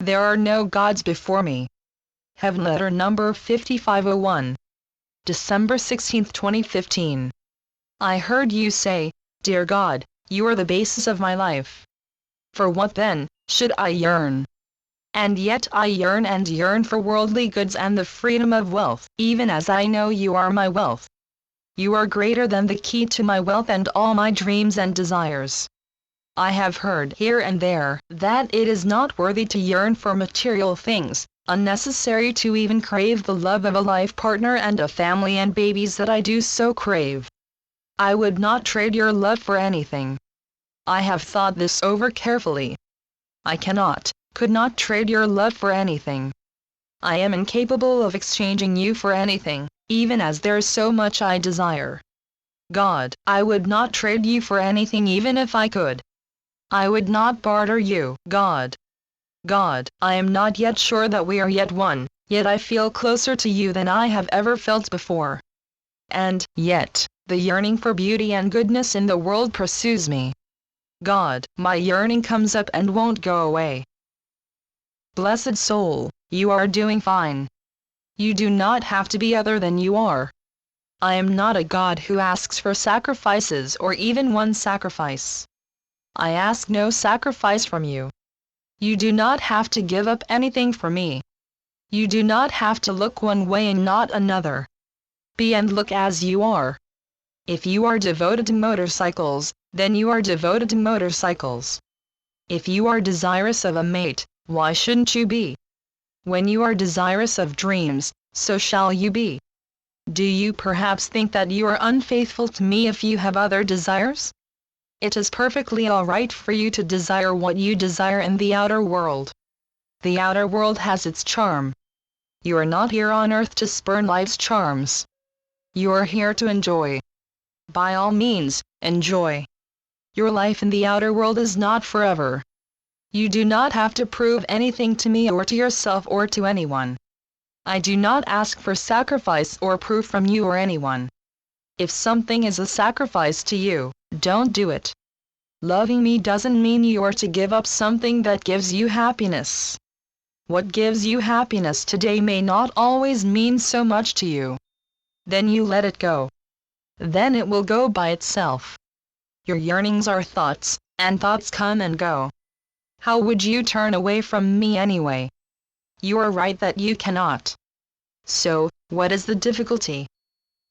There are no gods before me. Heavenletter number 5501. December 16, 2015. I heard you say, "Dear God, you are the basis of my life. For what then, should I yearn? And yet I yearn and yearn for worldly goods and the freedom of wealth, even as I know you are my wealth. You are greater than the key to my wealth and all my dreams and desires. I have heard here and there that it is not worthy to yearn for material things, unnecessary to even crave the love of a life partner and a family and babies that I do so crave. I would not trade your love for anything. I have thought this over carefully. I could not trade your love for anything. I am incapable of exchanging you for anything, even as there is so much I desire. God, I would not trade you for anything even if I could. I would not barter you, God. God, I am not yet sure that we are yet one, yet I feel closer to you than I have ever felt before. And, yet, the yearning for beauty and goodness in the world pursues me. God, my yearning comes up and won't go away. Blessed soul, you are doing fine. You do not have to be other than you are. I am not a God who asks for sacrifices or even one sacrifice. I ask no sacrifice from you. You do not have to give up anything for me. You do not have to look one way and not another. Be and look as you are. If you are devoted to motorcycles, then you are devoted to motorcycles. If you are desirous of a mate, why shouldn't you be? When you are desirous of dreams, so shall you be. Do you perhaps think that you are unfaithful to me if you have other desires? It is perfectly all right for you to desire what you desire in the outer world. The outer world has its charm. You are not here on earth to spurn life's charms. You are here to enjoy. By all means, enjoy. Your life in the outer world is not forever. You do not have to prove anything to me or to yourself or to anyone. I do not ask for sacrifice or proof from you or anyone. If something is a sacrifice to you, don't do it. Loving me doesn't mean you are to give up something that gives you happiness. What gives you happiness today may not always mean so much to you. Then you let it go. Then it will go by itself. Your yearnings are thoughts, and thoughts come and go. How would you turn away from me anyway? You are right that you cannot. So, what is the difficulty?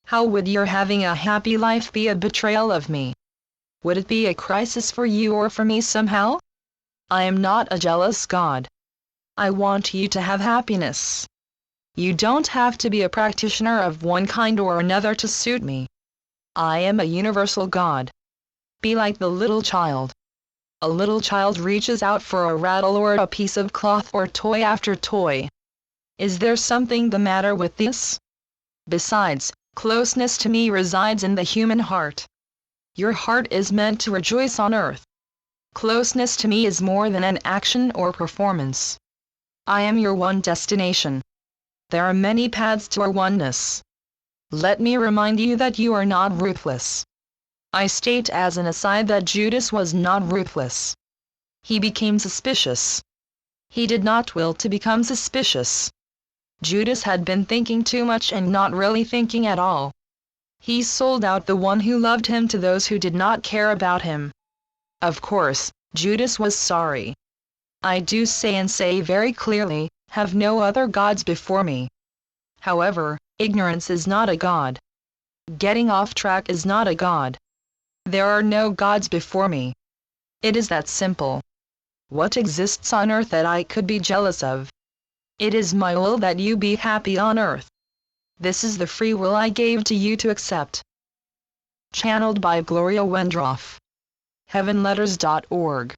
How would your having a happy life be a betrayal of me? Would it be a crisis for you or for me somehow? I am not a jealous God. I want you to have happiness. You don't have to be a practitioner of one kind or another to suit me. I am a universal God. Be like the little child. A little child reaches out for a rattle or a piece of cloth or toy after toy. Is there something the matter with this? Besides, closeness to me resides in the human heart. Your heart is meant to rejoice on earth. Closeness to me is more than an action or performance. I am your one destination. There are many paths to our oneness. Let me remind you that you are not ruthless. I state as an aside that Judas was not ruthless. He became suspicious. He did not will to become suspicious. Judas had been thinking too much and not really thinking at all. He sold out the one who loved him to those who did not care about him. Of course, Judas was sorry. I do say and say very clearly, have no other gods before me. However, ignorance is not a god. Getting off track is not a god. There are no gods before me. It is that simple. What exists on earth that I could be jealous of? It is my will that you be happy on earth. This is the free will I gave to you to accept. Channeled by Gloria Wendroff. Heavenletters.org